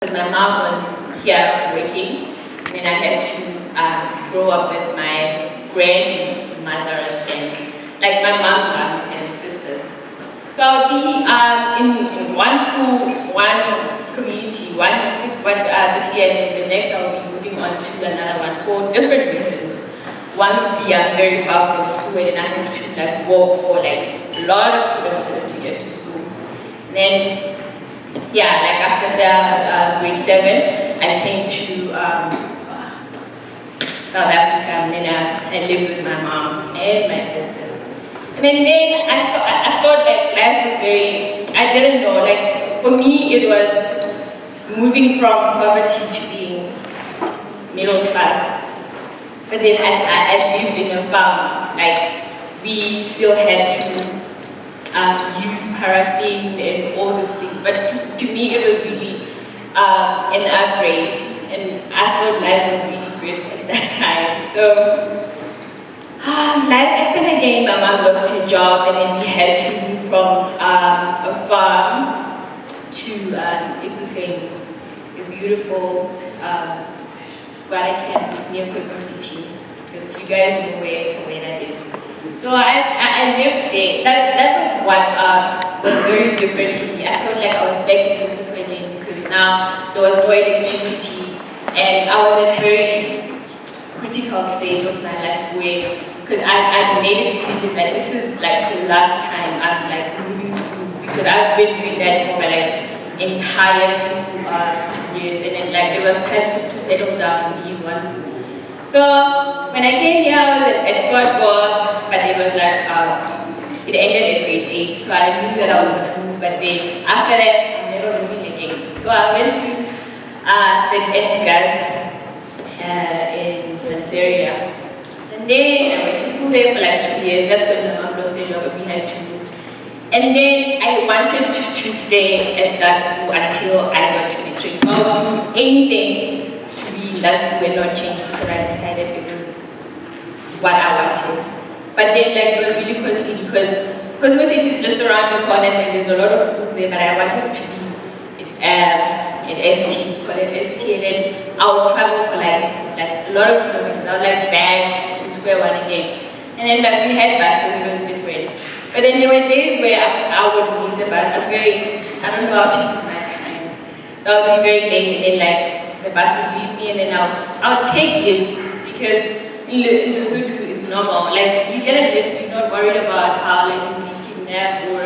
because my mom was here working, and then I had to grow up with my grandmothers and like my mom's aunts and sisters. So I would be in one school, one community, one district, this year, and the next I will be moving on to another one for different reasons. One would be I'm very far from school and I have to like walk for like a lot of kilometers to get to school. And then, yeah, like after grade 7, I came to South Africa, and then I lived with my mom and my sisters. And then I thought like life was very, I didn't know, like for me it was moving from poverty to being middle class. But then I lived in a farm, like we still had to use paraffin and all those things. But to me it was really an upgrade, and I thought life was really good at that time. So life happened again. My mom lost her job, and then we had to move from a farm to a beautiful squatter camp near Cosmo City. If you guys know where that is. So I lived there. That was what was very different for me. I felt like I was back in Lesotho again, because now there was no electricity, and I was at a very critical stage of my life where, because I made a decision that this is like the last time I'm like moving school, because I've been doing that for my like entire school years, and then like it was time to settle down and be in one school. So when I came here, I was at Fort Bob, but it was like it ended at grade 8, so I knew that I was gonna move. But then after that, I'm never moving again. So I went to St. Edgar's in Nigeria, and then I went to school there for like 2 years. That's when my mom lost her job, and we had to move. And then I wanted to stay at that school until I got to matric. So I would do anything to be in that school and not change, because I decided it was what I wanted. But then like it was really costly, because Cosmo City is just around the corner and there's a lot of schools there, but I wanted to be at ST, call it ST, and then I would travel for like a lot of kilometers. I would like back to square one again. And then like we had buses, it was different. But then there were days where I would miss a bus. I don't know how to use my time. So I would be very late, and then like the bus would leave me, and then I would take it, because in Lesotho it's normal. Like you get a lift, you're not worried about how like you'll be kidnapped or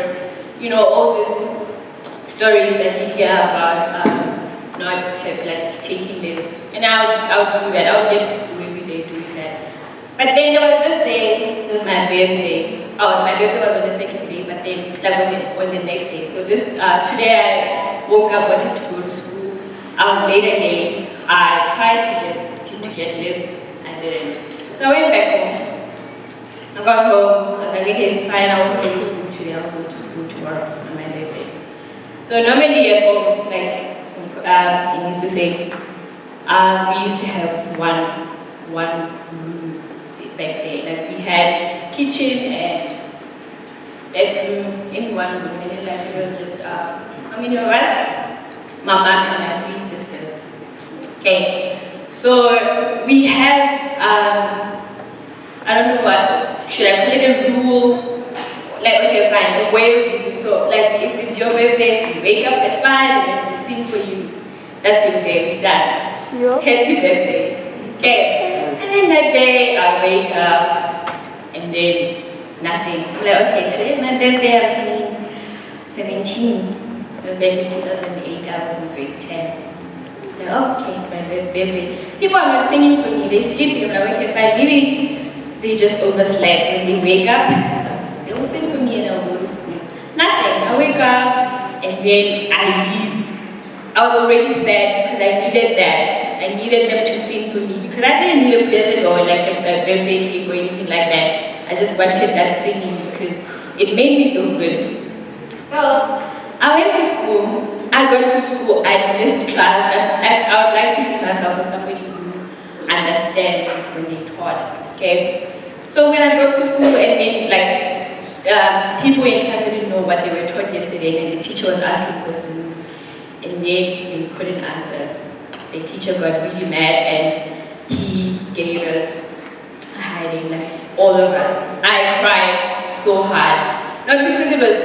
all these stories that you hear about not like taking lift. And I would do that. I would get to school every day doing that. But then there was this day, it was my birthday. Oh, my birthday was on the second day, but then like on the next day. So today I woke up, wanted to go to school. I was late again. I tried to get lift. I didn't. So I went back home. I got home. I was like, okay, it's fine. I won't go to school today. I'll go to school tomorrow on my birthday. So normally at home, like you need to say, we used to have one room back there. Like we had kitchen and bedroom in one room, and then like it was just how many of us? My mom and my 3 sisters. Okay, so we have I don't know what should I call it, a rule? Like okay, fine, a way. So like if it's your birthday, you wake up at 5 and we sing for you. That's your day. We're done. Yeah. Happy birthday. Okay. And then that day I wake up and then nothing. Like okay, today my birthday, I'm turning 17. It was back in 2008. I was in grade 10. Like, oh, okay, it's my birthday. People are not singing for me. They sleep. They're like, okay, fine. Maybe they just overslept. When they wake up, they will sing for me and I'll go to school. Nothing. I wake up and then I leave. I was already sad because I needed that. I needed them to sing for me, because I didn't need a present or like a birthday cake or anything like that. I just wanted that singing because it made me feel good. So I went to school. I got to school. I missed class. I would like to see myself as somebody who understands when they taught. Okay. So when I got to school and then like people in class didn't know what they were taught yesterday, and then the teacher was asking questions. and they couldn't answer. The teacher got really mad and he gave us a hiding, like all of us. I cried so hard, not because it was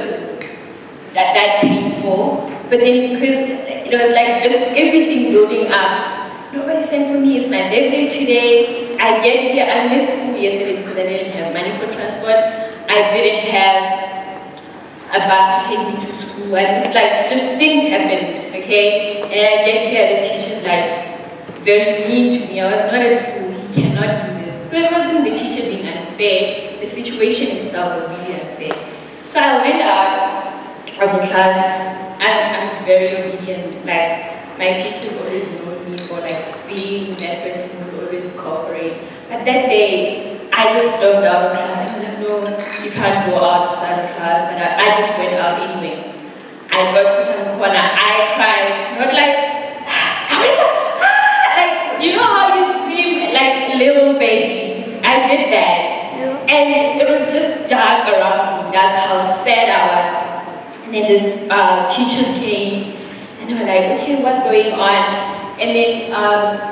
that painful, but then because it was like just everything building up. Nobody sent for me, it's my birthday today. I get here, I missed school yesterday because I didn't have money for transport. I didn't have a bus to take me to school. I missed, like, just things happened, okay? And I get here, the teacher's like very mean to me. I was not at school, he cannot do this. So it wasn't the teacher being unfair, the situation itself was really unfair. So I went out of the class, and I'm very obedient. Like, my teachers always known me for like being that person who would always cooperate. But that day, I just stormed out of class. I was like, no, you can't go outside of class. But I just went out anyway. I got to some corner, I cried, not like, like, you know how you scream like a little baby? I did that. And it was just dark around me. That's how sad I was. And then the teachers came and they were like, okay, what's going on? And then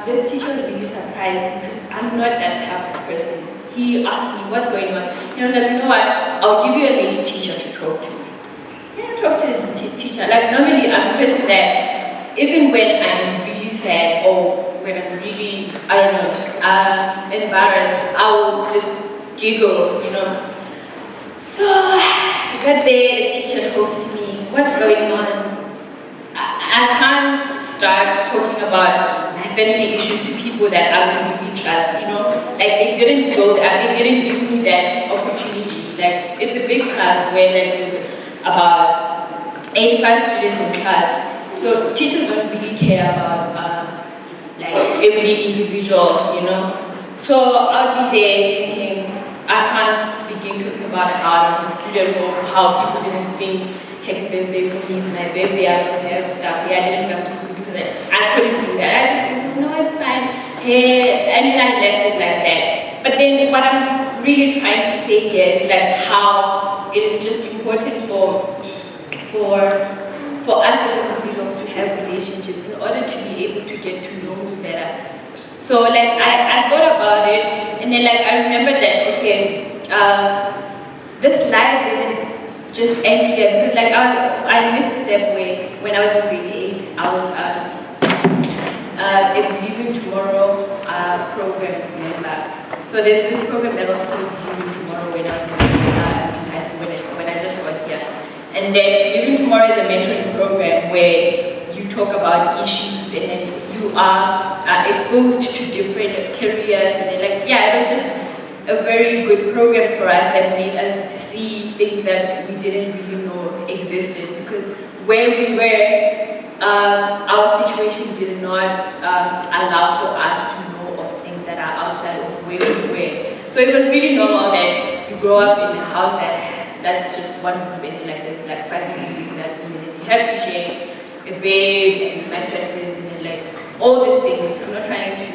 this teacher was really surprised because I'm not that type of person. He asked me what's going on. And I was like, you know what, I'll give you a lady teacher to talk to. And I talked to this teacher. Like, normally I'm a person that even when I'm really sad or when I'm really, I don't know, embarrassed, I will just giggle, you know. So I got there, the teacher talks to me, what's going on? I can't start talking about my family issues to people that I don't really trust, you know. Like, they didn't give me that opportunity. Like, it's a big class where like, there's about 85 students in class. So teachers don't really care about like every individual, you know. So I'll be there thinking, I can't begin talking about how I'm a student or how people didn't sing happy birthday for me, it's my birthday, I don't have stuff. Yeah, I didn't come to school because I couldn't do that. I just think, no, it's fine. Hey, and then I left it like that. But then what I'm really trying to say here is like how it is just important for us as individuals to have relationships in order to be able to get to know me better. So like I thought about it, and then like I remembered that, okay, this life doesn't just end here, because like I missed a step where when I was in grade 8, I was a Believing Tomorrow program member. So there's this program that was called Believing Tomorrow when I was in high school, when I just got here. And then Believing Tomorrow is a mentoring program where you talk about issues and then you are exposed to different careers, and then like, yeah, it was just a very good program for us that made us see things that we didn't really know existed, because where we were, our situation did not allow for us to know of things that are outside of where we were. So it was really normal that you grow up in a house that's just one room, and like there's like 5 people in that room, and then you have to share a bed and mattresses and then like all these things. I'm not trying to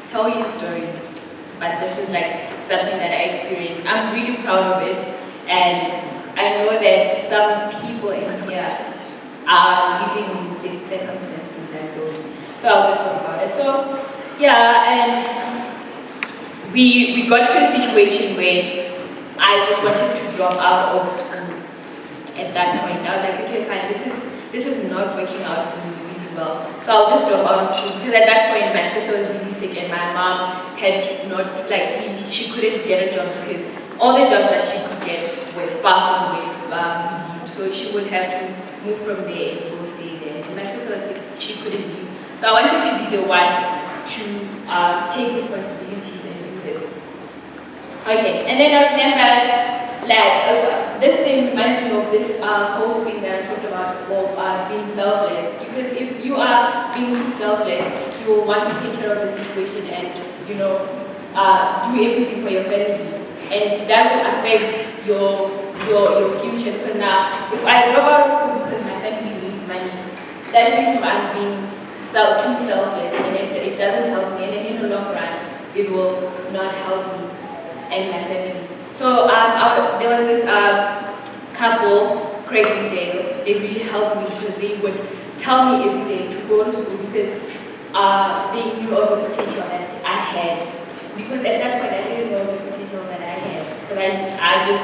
tell you stories, but this is like something that I experienced. I'm really proud of it, and I know that some people in here are living in circumstances like those. So I'll just talk about it. So yeah, and we got to a situation where I just wanted to drop out of school at that point. I was like, okay, fine, this is not working out for me really well. So I'll just drop out of school, because at that point my sister was really sick and my mom had not, like, she couldn't get a job because all the jobs that she could get were far from where so she would have to move from there and go stay there. And my sister was sick, she couldn't leave. So I wanted to be the one to take responsibilities and do this. Okay, and then I remember, like, this thing reminds me of this whole thing that I talked about being selfless. Because if you are being too selfless, you will want to take care of the situation and, you know, do everything for your family. And that will affect your future. Because now, if I drop out of school because my family needs money, that means I'm being too selfless, and it doesn't help me. And then in the long run, it will not help me and my family. So there was this couple, Craig and Dale. they really helped me because they would tell me every day to go to school because they knew of the potential that I had. Because at that point I didn't know the potential that I had because I just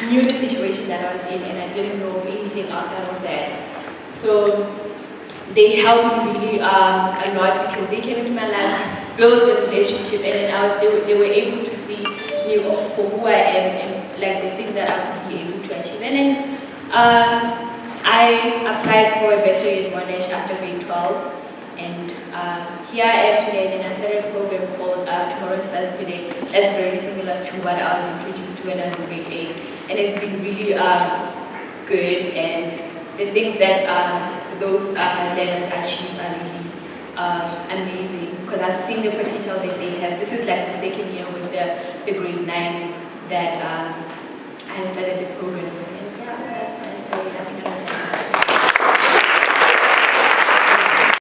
knew the situation that I was in and I didn't know anything outside of that. So they helped me really a lot because they came into my life, built the relationship, and then they were able to see me for who I am and like the things that I could be able to achieve. And then I applied for a bursary in Monash after grade 12, and here I am today. And then I started a program called Tomorrow Starts Today. That's very similar to what I was introduced to when I was in grade 8, and it's been really good. And the things that those learners achieve are really amazing because I've seen the potential that they have. This is like the second year with the grade 9s that I started the program with. And yeah, that's my story.